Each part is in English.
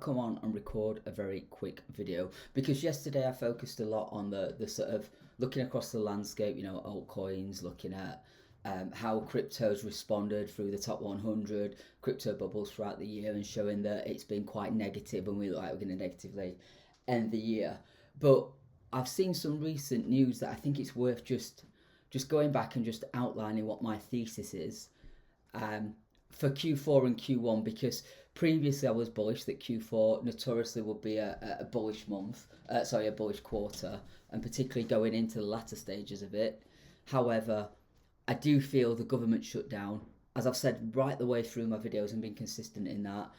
come on and record a very quick video because yesterday I focused a lot on the sort of looking across the landscape, altcoins, looking at how crypto's responded through the top 100 crypto bubbles throughout the year and showing that it's been quite negative and we look like we're going to negatively end the year. But I've seen some recent news that I think it's worth just going back and just outlining what my thesis is for Q4 and Q1, because previously I was bullish that Q4 notoriously would be a bullish month, a bullish quarter, and particularly going into the latter stages of it. However, I do feel the government shutdown, as I've said right the way through my videos and been consistent in that,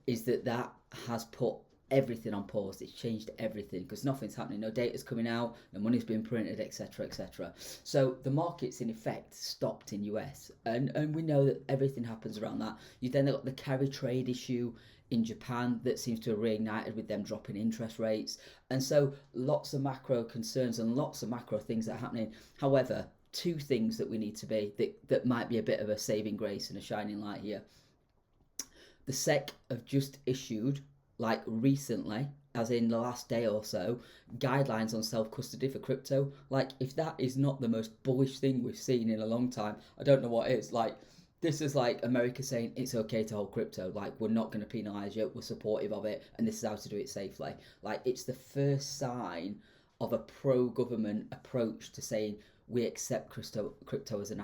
is that has put everything on pause. It's changed everything because nothing's happening, no data's coming out, no money's being printed, etc, etc. So the markets in effect stopped in US, and we know that everything happens around that. You then got the carry trade issue in Japan that seems to have reignited with them dropping interest rates, and so lots of macro concerns and lots of macro things that are happening. However, two things that we need to be that might be a bit of a saving grace and a shining light here. The SEC have just issued, like recently, as in the last day or so, guidelines on self-custody for crypto. Like, if that is not the most bullish thing we've seen in a long time, I don't know what is. Like, this is like America saying it's okay to hold crypto. Like, we're not going to penalise you, we're supportive of it, and this is how to do it safely. Like, it's the first sign of a pro-government approach to saying we accept crypto as an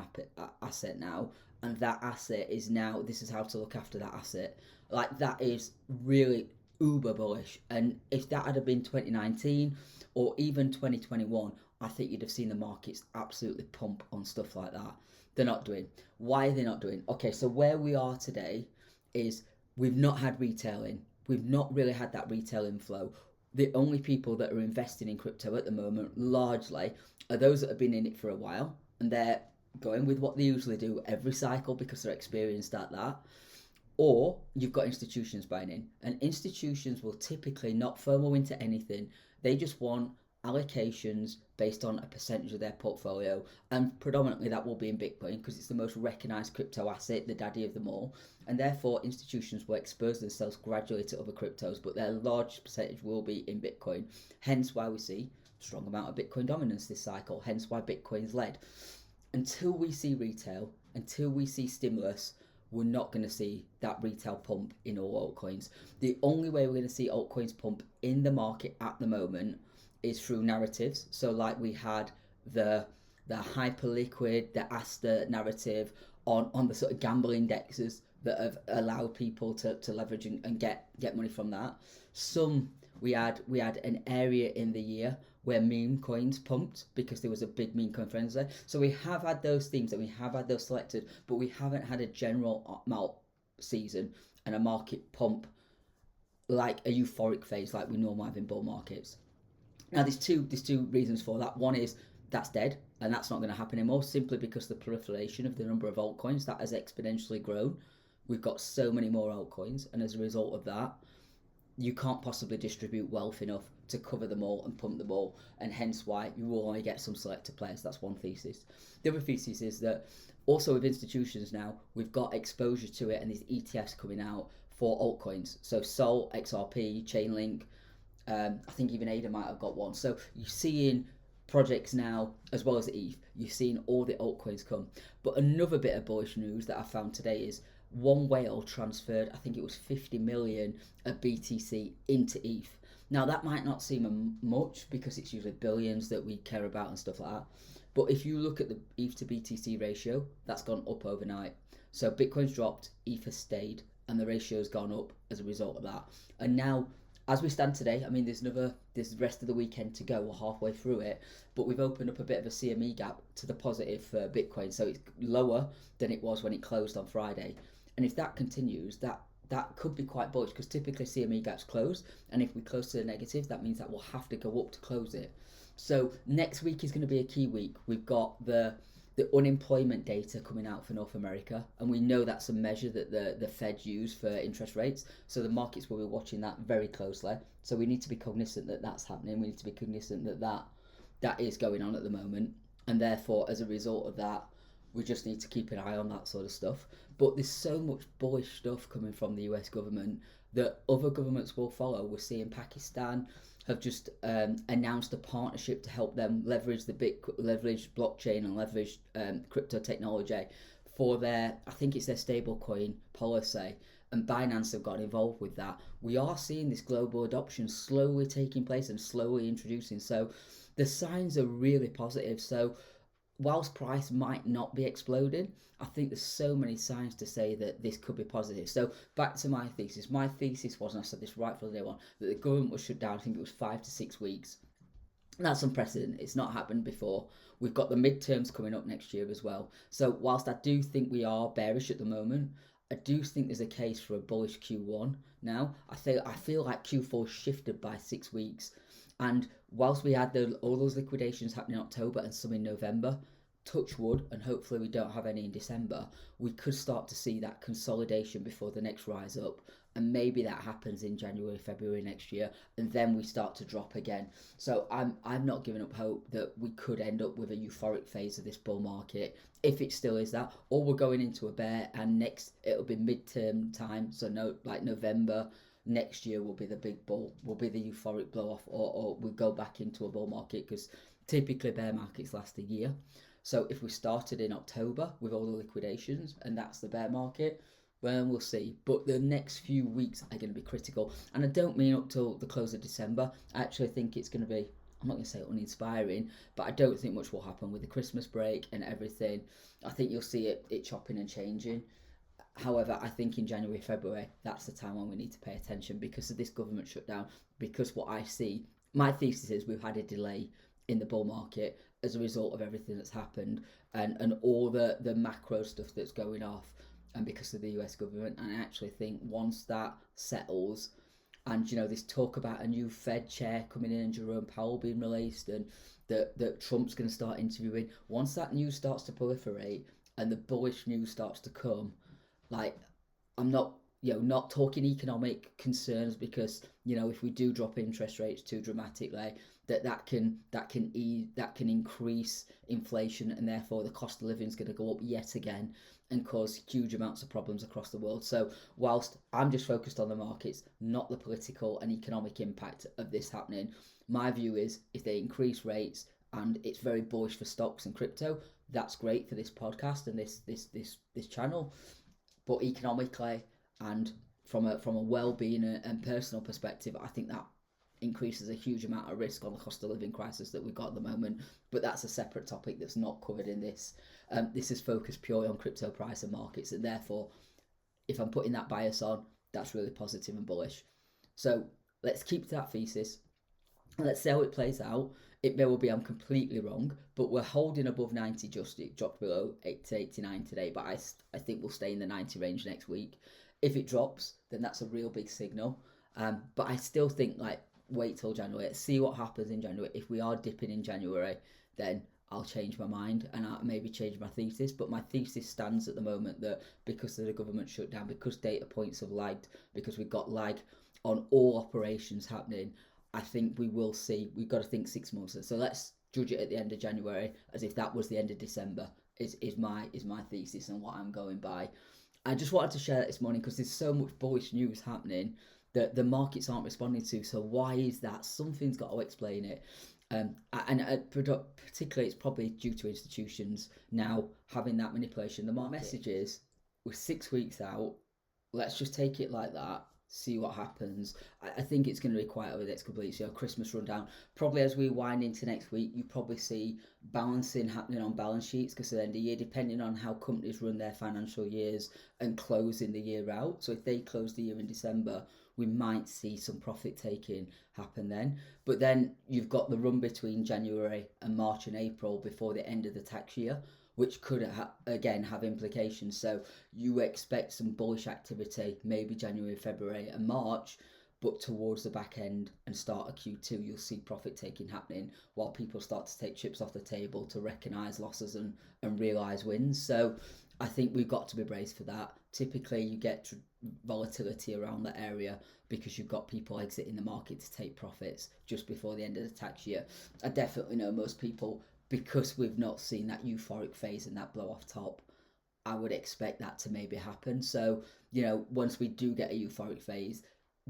asset now, and that asset is now, this is how to look after that asset. Like, that is really uber bullish, and if that had been 2019 or even 2021, I think you'd have seen the markets absolutely pump on stuff like that. They're not doing. Why are they not doing? Okay, so where we are today is we've not had retailing. We've not really had that retail inflow. The only people that are investing in crypto at the moment largely are those that have been in it for a while, and they're going with what they usually do every cycle because they're experienced at that. Or you've got institutions buying in, and institutions will typically not FOMO into anything. They just want allocations based on a percentage of their portfolio, and predominantly that will be in Bitcoin because it's the most recognized crypto asset, the daddy of them all, and therefore institutions will expose themselves gradually to other cryptos, but their large percentage will be in Bitcoin. Hence why we see a strong amount of Bitcoin dominance this cycle, hence why Bitcoin's led. Until we see retail, until we see stimulus, we're not going to see that retail pump in all altcoins. The only way we're going to see altcoins pump in the market at the moment is through narratives. So like we had the hyperliquid, the Asta narrative on the sort of gamble indexes that have allowed people to leverage and get money from that. We had an area in the year where meme coins pumped because there was a big meme coin frenzy. So we have had those themes and we have had those selected, but we haven't had a general melt season and a market pump like a euphoric phase like we normally have in bull markets. Now there's two reasons for that. One is that's dead and that's not going to happen anymore, simply because the proliferation of the number of altcoins that has exponentially grown. We've got so many more altcoins, and as a result of that, you can't possibly distribute wealth enough to cover them all and pump them all, and hence why you will only get some selected players. That's one thesis. The other thesis is that also with institutions now, we've got exposure to it, and these ETFs coming out for altcoins. So Sol, XRP, Chainlink, I think even ADA might have got one. So you're seeing projects now as well as ETH. You're seeing all the altcoins come. But another bit of bullish news that I found today is one whale transferred, I think it was 50 million of BTC into ETH. Now that might not seem much because it's usually billions that we care about and stuff like that. But if you look at the ETH to BTC ratio, that's gone up overnight. So Bitcoin's dropped, ETH has stayed, and the ratio's gone up as a result of that. And now, as we stand today, I mean, there's the rest of the weekend to go. We're halfway through it, but we've opened up a bit of a CME gap to the positive for Bitcoin. So it's lower than it was when it closed on Friday. And if that continues, that could be quite bullish because typically CME gaps close, and if we close to the negative, that means that we'll have to go up to close it. So next week is going to be a key week. We've got the unemployment data coming out for North America, and we know that's a measure that the Fed use for interest rates. So the markets will be watching that very closely. So we need to be cognizant that that's happening. We need to be cognizant that is going on at the moment, and therefore, as a result of that, we just need to keep an eye on that sort of stuff. But there's so much bullish stuff coming from the US government that other governments will follow. We're seeing Pakistan have just announced a partnership to help them leverage leverage blockchain and leverage crypto technology for their, I think it's their stablecoin policy, and Binance have got involved with that. We are seeing this global adoption slowly taking place and slowly introducing. So the signs are really positive. So whilst price might not be exploding, I think there's so many signs to say that this could be positive. So back to my thesis. My thesis was, and I said this right from day one, that the government was shut down, I think it was 5 to 6 weeks. That's unprecedented. It's not happened before. We've got the midterms coming up next year as well. So whilst I do think we are bearish at the moment, I do think there's a case for a bullish Q1 now. I feel like Q4 shifted by 6 weeks. And whilst we had all those liquidations happening in October and some in November, touch wood, and hopefully we don't have any in December, we could start to see that consolidation before the next rise up. And maybe that happens in January, February next year, and then we start to drop again. So I'm not giving up hope that we could end up with a euphoric phase of this bull market, if it still is that, or we're going into a bear, and next it'll be midterm time, so November next year will be the big bull, will be the euphoric blow off, or we go back into a bull market, because typically bear markets last a year. So if we started in October with all the liquidations and that's the bear market, well, we'll see. But the next few weeks are going to be critical. And I don't mean up till the close of December. I actually think it's going to be, I'm not going to say uninspiring, but I don't think much will happen with the Christmas break and everything. I think you'll see it chopping and changing. However, I think in January, February, that's the time when we need to pay attention because of this government shutdown. Because what I see, my thesis is we've had a delay in the bull market as a result of everything that's happened and all the macro stuff that's going off, and because of the US government. And I actually think once that settles, and this talk about a new Fed chair coming in and Jerome Powell being released, and that Trump's going to start interviewing, once that news starts to proliferate and the bullish news starts to come, like, I'm not not talking economic concerns, because if we do drop interest rates too dramatically, that can increase inflation, and therefore the cost of living is going to go up yet again and cause huge amounts of problems across the world. So whilst I'm just focused on the markets, not the political and economic impact of this happening, my view is if they increase rates and it's very bullish for stocks and crypto, that's great for this podcast and this channel. But economically and from a well-being and personal perspective, I think that increases a huge amount of risk on the cost of living crisis that we've got at the moment. But that's a separate topic that's not covered in this. This is focused purely on crypto price and markets, and therefore, if I'm putting that bias on, that's really positive and bullish. So let's keep to that thesis and let's see how it plays out. It may well be I'm completely wrong, but we're holding above 90, just it dropped below 89 today, but I think we'll stay in the 90 range next week. If it drops, then that's a real big signal. But I still think, wait till January, see what happens in January. If we are dipping in January, then I'll change my mind and I'll maybe change my thesis. But my thesis stands at the moment that because of the government shutdown, because data points have lagged, because we've got lag on all operations happening, I think we will see. We've got to think 6 months. So let's judge it at the end of January as if that was the end of December. Is my thesis and what I'm going by. I just wanted to share that this morning because there's so much bullish news happening that the markets aren't responding to. So why is that? Something's got to explain it. And particularly, it's probably due to institutions now having that manipulation. The message is, we're 6 weeks out. Let's just take it like that. See what happens. I think it's going to be quite over the next couple of weeks. Christmas rundown. Probably as we wind into next week, you probably see balancing happening on balance sheets because at the end of the year, depending on how companies run their financial years and closing the year out. So if they close the year in December, we might see some profit taking happen then. But then you've got the run between January and March and April before the end of the tax year, which could again have implications. So you expect some bullish activity, maybe January, February and March, but towards the back end and start of Q2, you'll see profit taking happening while people start to take chips off the table to recognise losses and realise wins. So I think we've got to be braced for that. Typically, you get volatility around that area because you've got people exiting the market to take profits just before the end of the tax year. I definitely know most people, because we've not seen that euphoric phase and that blow off top, I would expect that to maybe happen. So, once we do get a euphoric phase,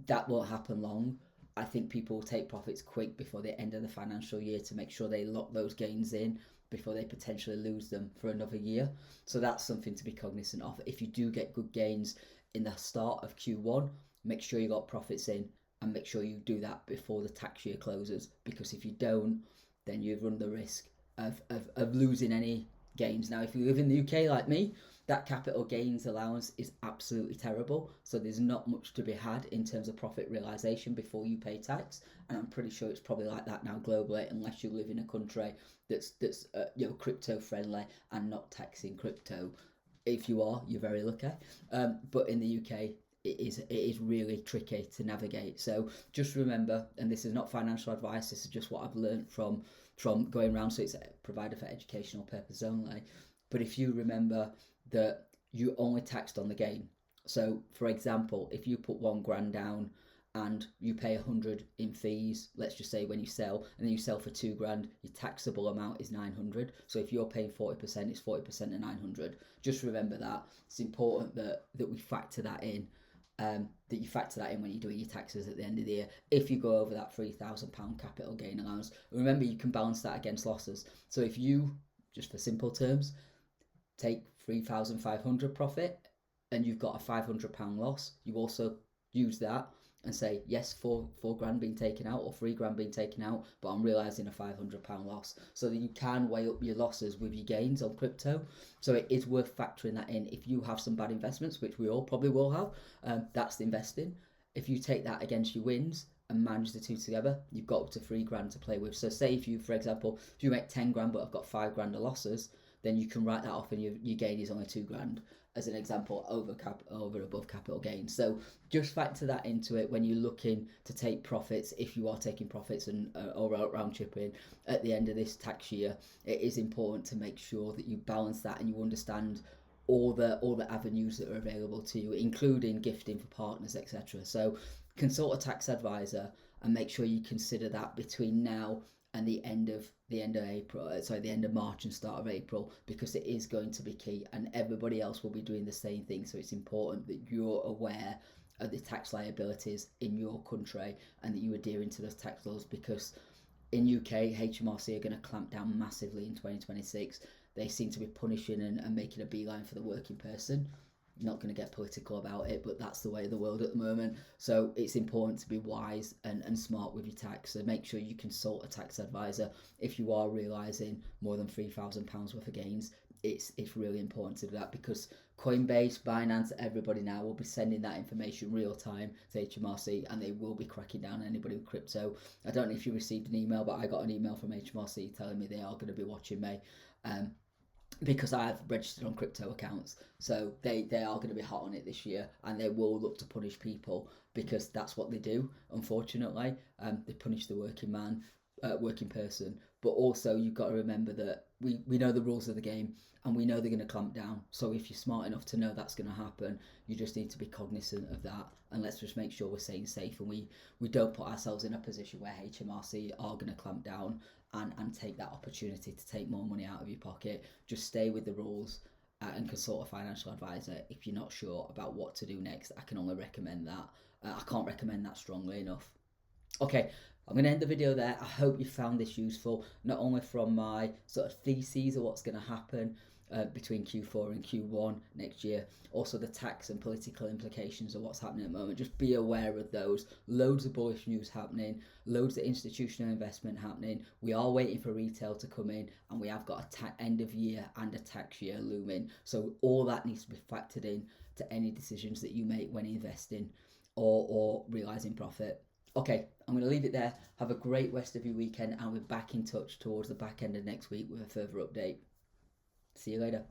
that won't happen long. I think people will take profits quick before the end of the financial year to make sure they lock those gains in before they potentially lose them for another year. So that's something to be cognizant of. If you do get good gains in the start of Q1, make sure you got profits in, and make sure you do that before the tax year closes, because if you don't, then you run the risk of losing any gains. Now, if you live in the UK like me, that capital gains allowance is absolutely terrible. So there's not much to be had in terms of profit realization before you pay tax. And I'm pretty sure it's probably like that now globally, unless you live in a country that's crypto friendly and not taxing crypto. If you are, you're very lucky. But in the UK, it is really tricky to navigate. So just remember, and this is not financial advice, this is just what I've learned from going around, so it's provided for educational purposes only. But if you remember that you only taxed on the gain, so for example, if you put £1,000 down and you pay 100 in fees, let's just say when you sell, and then you sell for £2,000, your taxable amount is 900. So if you're paying 40%, it's 40% of 900. Just remember that. It's important that we factor that in. That you factor that in when you're doing your taxes at the end of the year. If you go over that £3,000 capital gain allowance, remember you can balance that against losses. So if you, just for simple terms, take 3,500 profit and you've got a £500 loss, you also use that and say, yes, four grand being taken out or £3,000 being taken out, but I'm realising a £500 loss. So that you can weigh up your losses with your gains on crypto. So it is worth factoring that in. If you have some bad investments, which we all probably will have, that's the investing. If you take that against your wins and manage the two together, you've got up to £3,000 to play with. So say if you, for example, if you make 10 grand but I've got £5,000 of losses, then you can write that off and your gain is only £2,000 as an example over above capital gains. So just factor that into it when you're looking to take profits. If you are taking profits and or round chipping at the end of this tax year, it is important to make sure that you balance that and you understand all the avenues that are available to you, including gifting for partners, etc. So consult a tax advisor and make sure you consider that between now and the end of April, the end of March and start of April, because it is going to be key, and everybody else will be doing the same thing. So it's important that you're aware of the tax liabilities in your country and that you are adhering to those tax laws, because in UK, HMRC are going to clamp down massively in 2026. They seem to be punishing and making a beeline for the working person. Not going to get political about it, but that's the way of the world at the moment. So it's important to be wise and smart with your tax. So make sure you consult a tax advisor if you are realising more than £3,000 worth of gains. It's really important to do that, because Coinbase, Binance, everybody now will be sending that information real time to HMRC, and they will be cracking down on anybody with crypto. I don't know if you received an email, but I got an email from HMRC telling me they are going to be watching me. Because I've registered on crypto accounts, so they are going to be hot on it this year, and they will look to punish people, because that's what they do. Unfortunately, they punish the working person. But also, you've got to remember that we know the rules of the game, and we know they're going to clamp down. So if you're smart enough to know that's going to happen, you just need to be cognizant of that, and let's just make sure we're staying safe, and we don't put ourselves in a position where HMRC are going to clamp down and take that opportunity to take more money out of your pocket. Just stay with the rules and consult a financial advisor if you're not sure about what to do next. I can only recommend that. I can't recommend that strongly enough. Okay, I'm going to end the video there. I hope you found this useful, not only from my sort of theses of what's going to happen between Q4 and Q1 next year, also the tax and political implications of what's happening at the moment. Just be aware of those. Loads of bullish news happening, loads of institutional investment happening. We are waiting for retail to come in, and we have got a end of year and a tax year looming. So all that needs to be factored in to any decisions that you make when investing or realising profit. Okay, I'm going to leave it there. Have a great rest of your weekend, and we're back in touch towards the back end of next week with a further update. See you later.